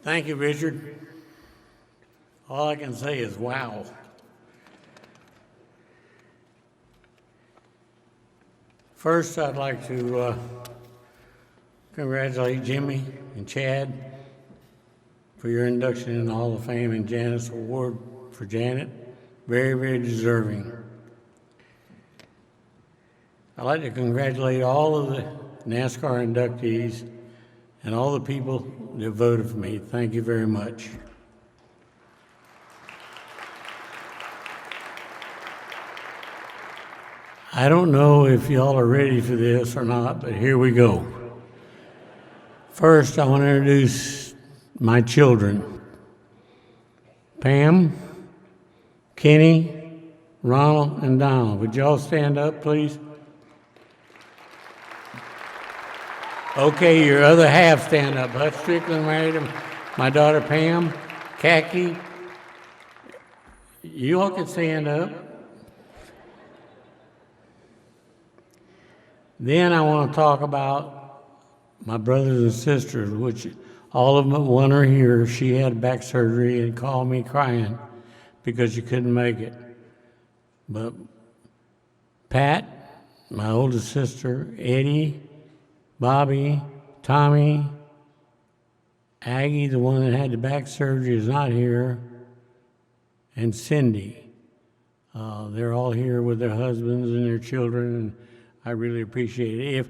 Thank you, Richard. All I can say is wow. First, I'd like to congratulate Jimmy and Chad for your induction in the Hall of Fame and Janet's award for Janet. Very, very deserving. I'd like to congratulate all of the NASCAR inductees and all the people that voted for me. Thank you very much. I don't know if y'all are ready for this or not, but here we go. First, I want to introduce my children. Pam, Kenny, Ronald, and Donald. Would y'all stand up, please? Okay, your other half stand up. Hutch Strickland married him. My daughter Pam, Khaki. You all can stand up. Then I want to talk about my brothers and sisters, which all of them but one are here. She had back surgery and called me crying because she couldn't make it. But Pat, my oldest sister, Eddie, Bobby, Tommy, Aggie, the one that had the back surgery, is not here, and Cindy. They're all here with their husbands and their children, and I really appreciate it. If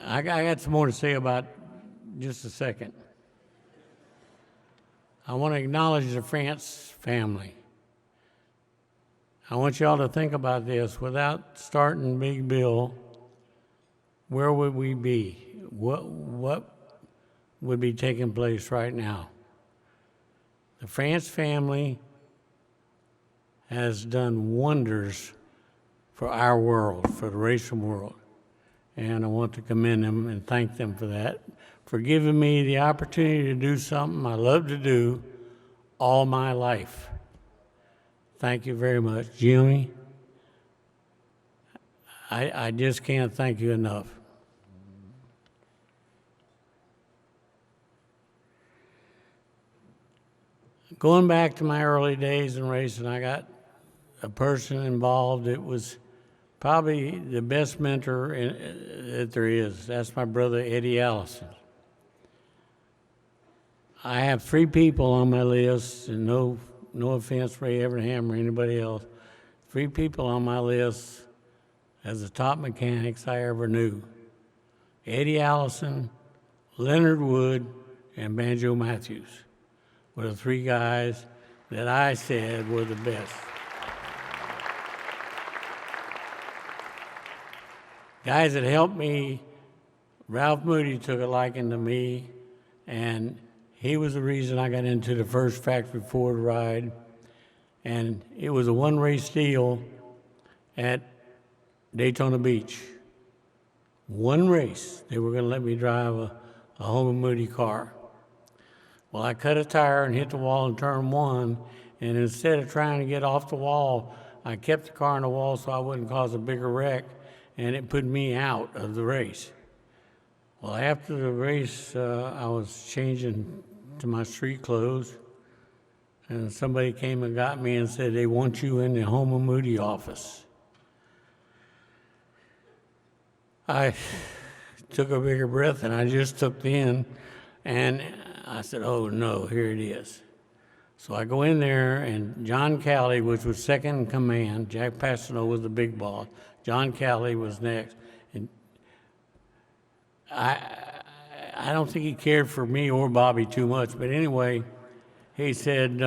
I got some more to say about just a second. I want to acknowledge the France family. I want y'all to think about this. Without starting Big Bill, where would we be? What would be taking place right now? The France family has done wonders for our world, for the racing world. And I want to commend them and thank them for that, for giving me the opportunity to do something I love to do all my life. Thank you very much. Jimmy, I just can't thank you enough. Going back to my early days in racing, I got a person involved that was probably the best mentor that there is. That's my brother, Eddie Allison. I have 3 people on my list, and no offense, Ray Abraham or anybody else, 3 people on my list as the top mechanics I ever knew. Eddie Allison, Leonard Wood, and Banjo Matthews were the 3 guys that I said were the best. Guys that helped me, Ralph Moody took a liking to me, and he was the reason I got into the first factory Ford ride. And it was a 1-race deal at Daytona Beach. 1 race, they were going to let me drive a Holman Moody car. Well, I cut a tire and hit the wall in turn 1, and instead of trying to get off the wall, I kept the car on the wall so I wouldn't cause a bigger wreck, and it put me out of the race. Well, after the race, I was changing to my street clothes, and somebody came and got me and said, they want you in the Holman Moody office. I took a bigger breath than I just took then, and I said, oh no, here it is. So I go in there, and John Calley, which was second in command, Jack Pastano was the big boss, John Calley was next, and I don't think he cared for me or Bobby too much, but anyway, he said,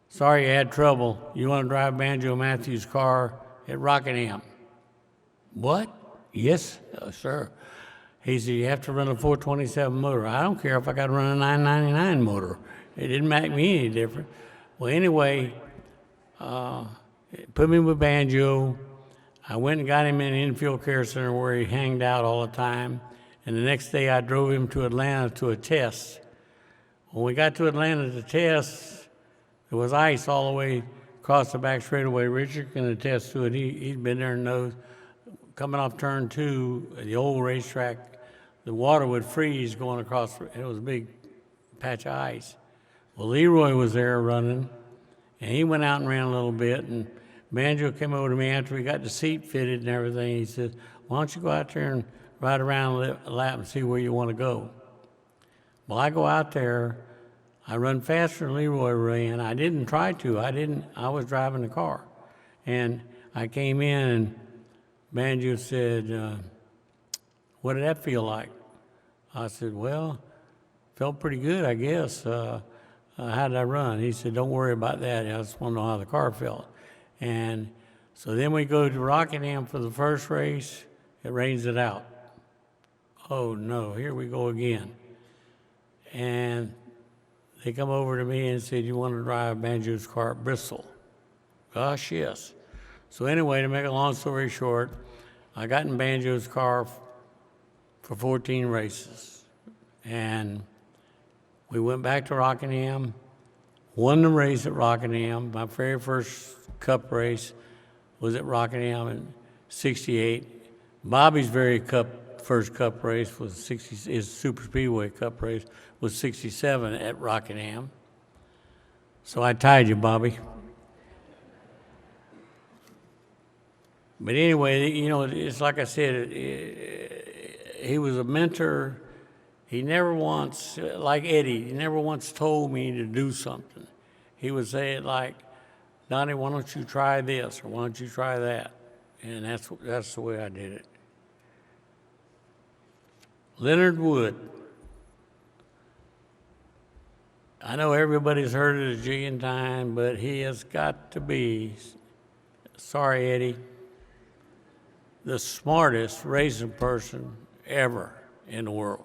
sorry you had trouble. You want to drive Banjo Matthews' car at Rockingham? What? Yes, sir. He said, you have to run a 427 motor. I don't care if I got to run a 999 motor. It didn't make me any different. Well, anyway, put me with Banjo. I went and got him in the infield care center where he hanged out all the time. And the next day I drove him to Atlanta to a test. When we got to Atlanta to test, there was ice all the way across the back straightaway. Richard can attest to it. He'd been there and knows. Coming off turn 2, the old racetrack, the water would freeze going across. It was a big patch of ice. Well, Leroy was there running, and he went out and ran a little bit, and Banjo came over to me after we got the seat fitted and everything. He said, why don't you go out there and ride around a lap and see where you want to go? Well, I go out there. I run faster than Leroy ran. I didn't try to. I was driving the car. And I came in, and Banjo said, what did that feel like? I said, well, felt pretty good, I guess. How did I run? He said, don't worry about that. I just want to know how the car felt. And so then we go to Rockingham for the first race. It rains it out. Oh, no, here we go again. And they come over to me and said, you want to drive Banjo's car at Bristol? Gosh, yes. So anyway, to make a long story short, I got in Banjo's car for 14 races. And we went back to Rockingham, won the race at Rockingham. My very first Cup race was at Rockingham in '68. Bobby's first Cup race was his Super Speedway Cup race was '67 at Rockingham. So I tied you, Bobby. But anyway, you know, it's like I said, he was a mentor. He never once, like Eddie, he never once told me to do something. He would say it like, Donnie, why don't you try this, or why don't you try that? And that's the way I did it. Leonard Wood. I know everybody's heard it a jillion times, but he has got to be, sorry, Eddie, the smartest racing person ever in the world.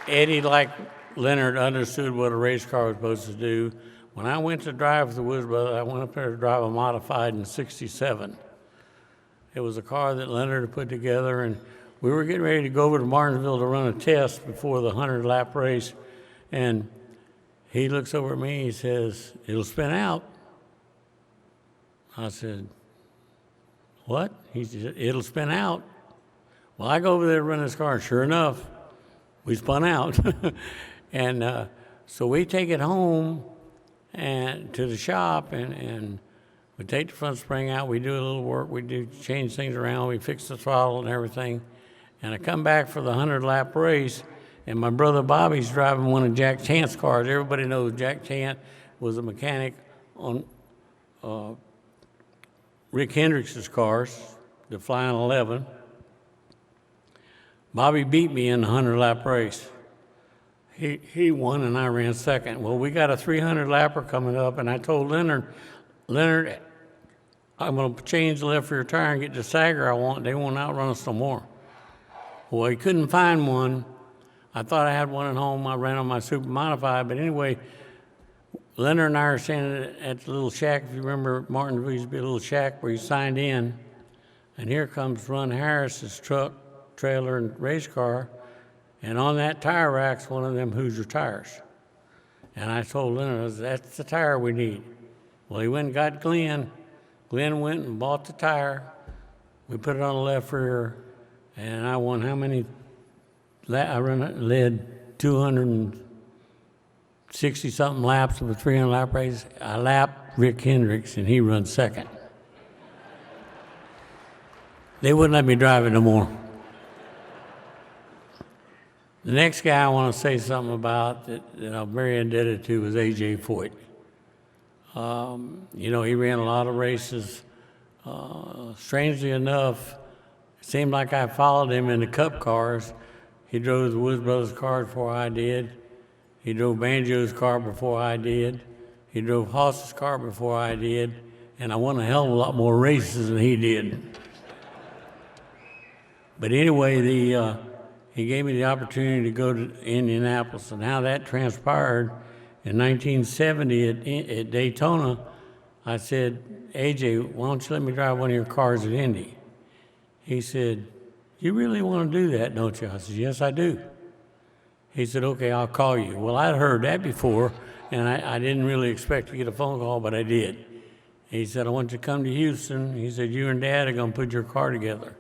Eddie, like Leonard, understood what a race car was supposed to do. When I went to drive with the Woods Brothers, I went up there to drive a modified in '67. It was a car that Leonard had put together, and we were getting ready to go over to Martinsville to run a test before the 100-lap race. And he looks over at me, he says, it'll spin out. I said, what? He said, it'll spin out. Well, I go over there to run this car, and sure enough, we spun out. And so we take it home and to the shop, and we take the front spring out, we do a little work, change things around, we fix the throttle and everything. And I come back for the 100-lap race, and my brother Bobby's driving one of Jack Tant's cars. Everybody knows Jack Tant was a mechanic on Rick Hendrick's cars, the Flying 11. Bobby beat me in the 100-lap race. He won and I ran second. Well, we got a 300-lapper coming up, and I told Leonard, I'm going to change the left rear tire and get the sagger I want. They won't outrun us no more. Well, he couldn't find one. I thought I had one at home. I ran on my Super Modified. But anyway, Leonard and I are standing at the little shack. If you remember, Martinsville used to be a little shack where you signed in. And here comes Ron Harris's truck, trailer, and race car. And on that tire rack's one of them Hoosier tires. And I told Leonard, that's the tire we need. Well, he went and got Glenn. Glenn went and bought the tire. We put it on the left rear. And I won how many? I led 260-something laps of a 300-lap race. I lapped Rick Hendricks, and he runs second. They wouldn't let me drive it no more. The next guy I want to say something about that I'm very indebted to was AJ Foyt. You know, he ran a lot of races. Strangely enough, it seemed like I followed him in the Cup cars. He drove the Woods Brothers car before I did. He drove Banjo's car before I did. He drove Hoss's car before I did. And I won a hell of a lot more races than he did. But anyway, he gave me the opportunity to go to Indianapolis, and how that transpired in 1970 at Daytona, I said, AJ, why don't you let me drive one of your cars at Indy? He said, you really want to do that, don't you? I said, yes, I do. He said, okay, I'll call you. Well, I'd heard that before, and I didn't really expect to get a phone call, but I did. He said, I want you to come to Houston. He said, you and Dad are going to put your car together.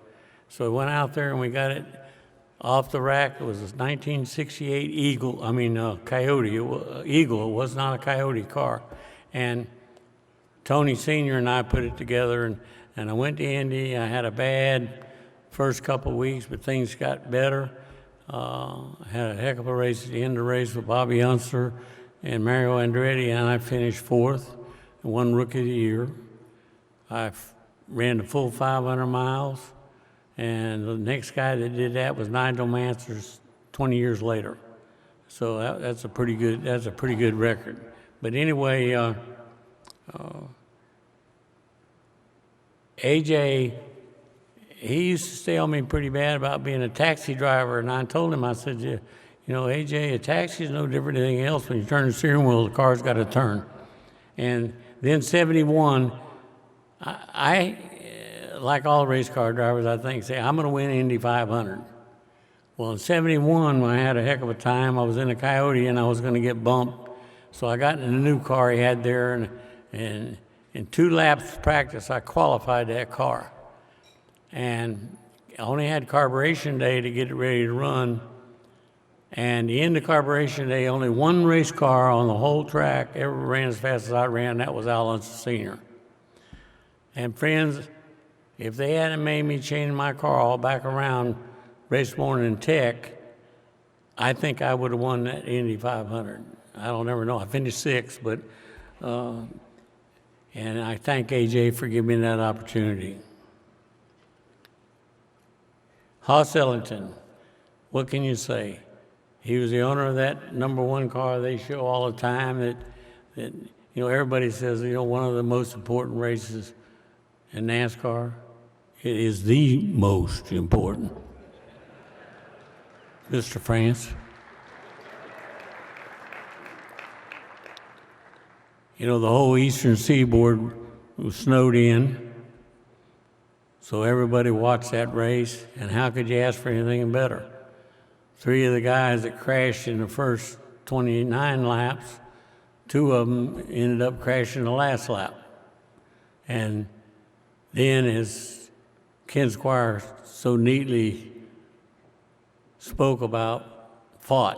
So we went out there and we got it off the rack. It was a 1968 Coyote. Eagle. It was not a Coyote car. And Tony Sr. and I put it together, and I went to Indy. I had a bad first couple of weeks, but things got better. I had a heck of a race at the end of the race with Bobby Unser and Mario Andretti, and I finished fourth and won Rookie of the Year. I ran the full 500 miles, and the next guy that did that was Nigel Mansell 20 years later. So that's a pretty good record. But anyway, AJ, he used to stay on me pretty bad about being a taxi driver, and I told him, I said, you know, AJ, a taxi is no different than anything else. When you turn the steering wheel, the car's got to turn. And then 71, I like all race car drivers, I think, say, I'm going to win Indy 500. Well, in 71, when I had a heck of a time, I was in a Coyote, and I was going to get bumped. So I got in a new car he had there, and in 2 laps practice, I qualified that car. And I only had carburation day to get it ready to run. And the end of carburation day, only one race car on the whole track ever ran as fast as I ran. That was Al Unser Sr. And friends, if they hadn't made me change my car all back around race morning in Tech, I think I would have won that Indy 500. I don't ever know. I finished 6th, but and I thank AJ for giving me that opportunity. Hoss Ellington, what can you say? He was the owner of that #1 car they show all the time that you know, everybody says, you know, one of the most important races in NASCAR. It is the most important. Mr. France. You know, the whole eastern seaboard was snowed in, so everybody watched that race, and how could you ask for anything better? 3 of the guys that crashed in the first 29 laps, 2 of them ended up crashing the last lap. And then, as Ken Squire so neatly spoke about, fought.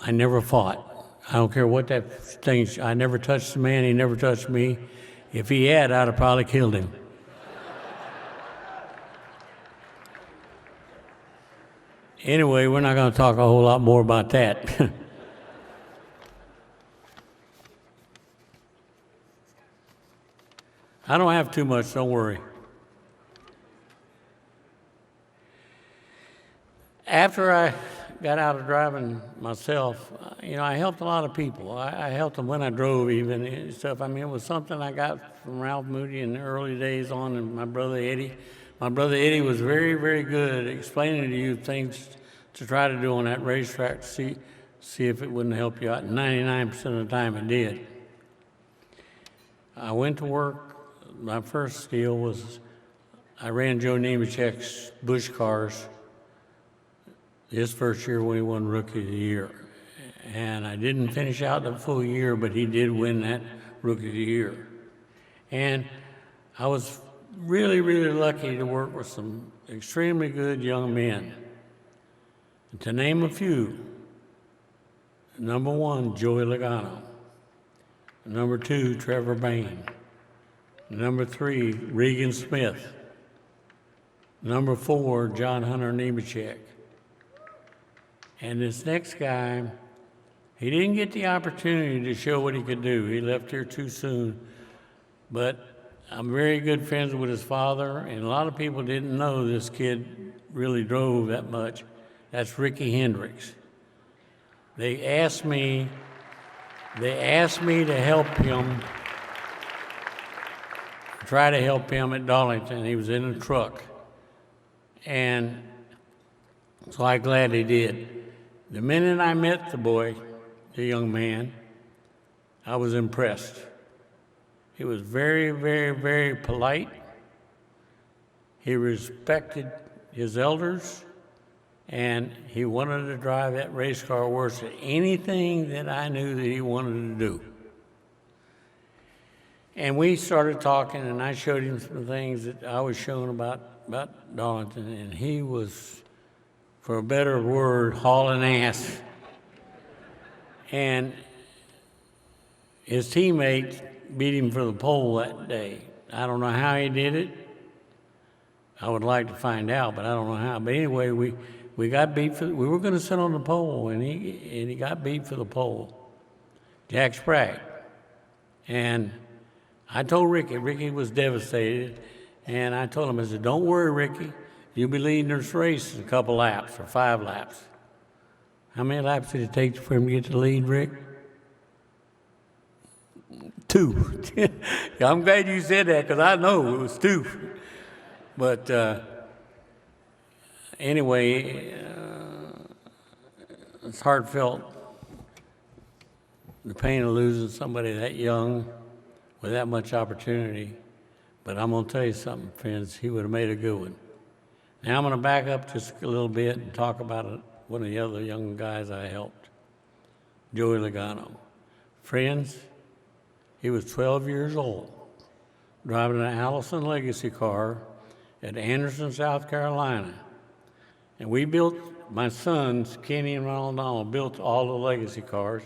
I never fought. I don't care what that thing, I never touched the man, he never touched me. If he had, I'd have probably killed him. Anyway, we're not going to talk a whole lot more about that. I don't have too much, don't worry. After I got out of driving myself, you know, I helped a lot of people. I helped them when I drove even and stuff. I mean, it was something I got from Ralph Moody in the early days on, and my brother Eddie. My brother Eddie was very, very good at explaining to you things to try to do on that racetrack to see if it wouldn't help you out. 99% of the time it did. I went to work. My first deal was I ran Joe Nemechek's Busch cars his first year when he won Rookie of the Year. And I didn't finish out the full year, but he did win that Rookie of the Year. And I was really, really lucky to work with some extremely good young men. To name a few, #1, Joey Logano. #2, Trevor Bayne. #3, Regan Smith. #4, John Hunter Nemechek. And this next guy, he didn't get the opportunity to show what he could do. He left here too soon. But I'm very good friends with his father, and a lot of people didn't know this kid really drove that much. That's Ricky Hendricks. They asked me to help him, try to help him at Darlington. He was in a truck. And so I gladly did. The minute I met the boy, the young man, I was impressed. He was very, very, very polite. He respected his elders, and he wanted to drive that race car worse than anything that I knew that he wanted to do. And we started talking, and I showed him some things that I was showing about Darlington, and he was, for a better word, hauling ass. And his teammates beat him for the pole that day. I don't know how he did it. I would like to find out, but I don't know how. But anyway, we got beat for. We were going to sit on the pole, and he got beat for the pole. Jack Sprague. And I told Ricky. Ricky was devastated, and I told him, I said, "Don't worry, Ricky. You'll be leading this race in a couple laps or 5 laps." How many laps did it take for him to get to the lead, Rick? 2. I'm glad you said that because I know it was 2. But anyway, it's heartfelt, the pain of losing somebody that young with that much opportunity. But I'm going to tell you something, friends, he would have made a good one. Now I'm going to back up just a little bit and talk about one of the other young guys I helped, Joey Logano. Friends, he was 12 years old, driving an Allison Legacy car at Anderson, South Carolina. And we built, my sons, Kenny and Ronald Donald, built all the Legacy cars.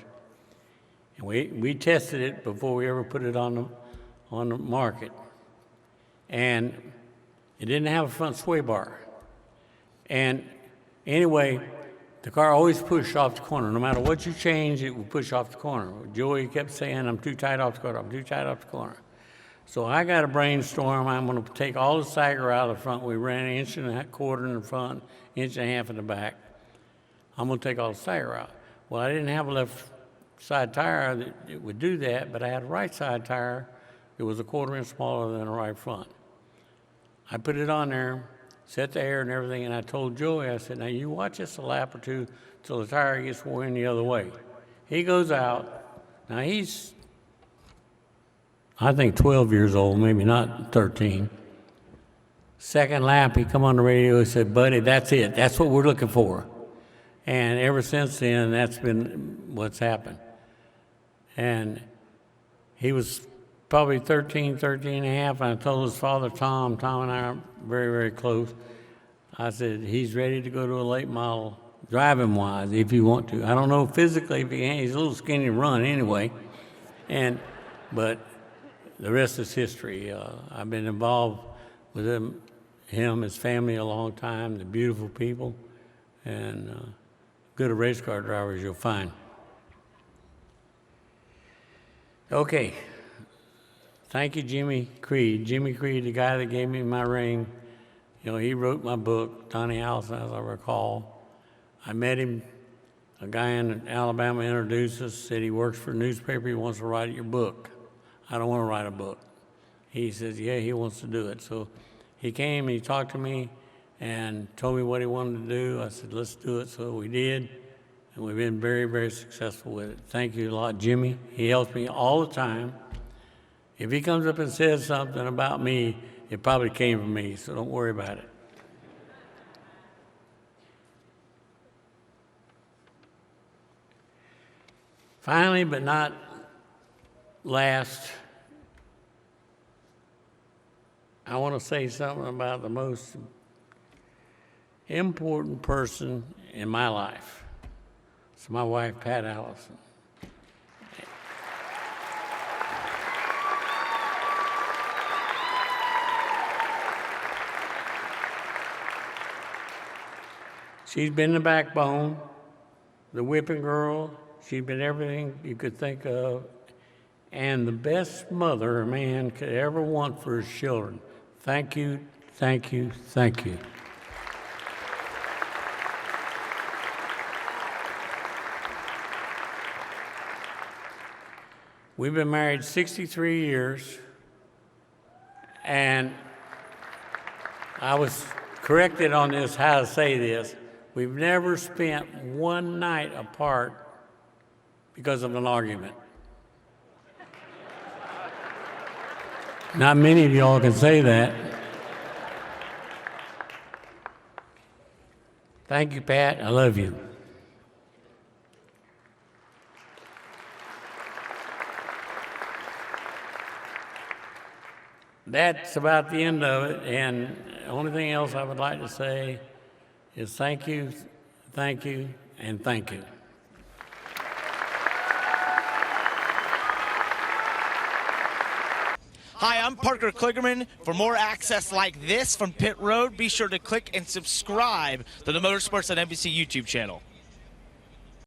And we tested it before we ever put it on the market. And it didn't have a front sway bar. And anyway, the car always pushed off the corner. No matter what you change, it would push off the corner. Joey kept saying, "I'm too tight off the corner, I'm too tight off the corner." So I got a brainstorm. I'm going to take all the sagger out of the front. We ran 1.25 inches in the front, 1.5 inches in the back. I'm going to take all the sagger out. Well, I didn't have a left side tire that would do that, but I had a right side tire that was 1/4 inch smaller than the right front. I put it on there, set the air and everything, and I told Joey, I said, "Now you watch this a lap or two till the tire gets worn the other way." He goes out. Now he's, I think, 12 years old, maybe not 13. Second lap, he come on the radio and said, "Buddy, that's it. That's what we're looking for." And ever since then, that's been what's happened. And he was probably 13 and a half, and I told his father, Tom and I are very, very close. I said, "He's ready to go to a late model, driving-wise, if you want to." I don't know physically if he can. He's a little skinny to run anyway. But the rest is history. I've been involved with him, his family, a long time, the beautiful people, and good a race car driver as you'll find. Okay. Thank you, Jimmy Creed. Jimmy Creed, the guy that gave me my ring, he wrote my book, Donnie Allison, as I recall. I met him. A guy in Alabama introduced us, said he works for a newspaper, he wants to write your book. I don't want to write a book. He says, yeah, he wants to do it. So he came and he talked to me and told me what he wanted to do. I said, let's do it. So we did, and we've been very, very successful with it. Thank you a lot, Jimmy. He helps me all the time. If he comes up and says something about me, it probably came from me, so don't worry about it. Finally, but not last, I want to say something about the most important person in my life. It's my wife, Pat Allison. She's been the backbone, the whipping girl. She's been everything you could think of, and the best mother a man could ever want for his children. Thank you, thank you, thank you. We've been married 63 years, and I was corrected on this, how to say this. We've never spent one night apart because of an argument. Not many of y'all can say that. Thank you, Pat. I love you. that's about the end of it. And the only thing else I would like to say is thank you, and thank you. Hi, I'm Parker Kligerman. For more access like this from Pit Road, be sure to click and subscribe to the Motorsports on NBC YouTube channel.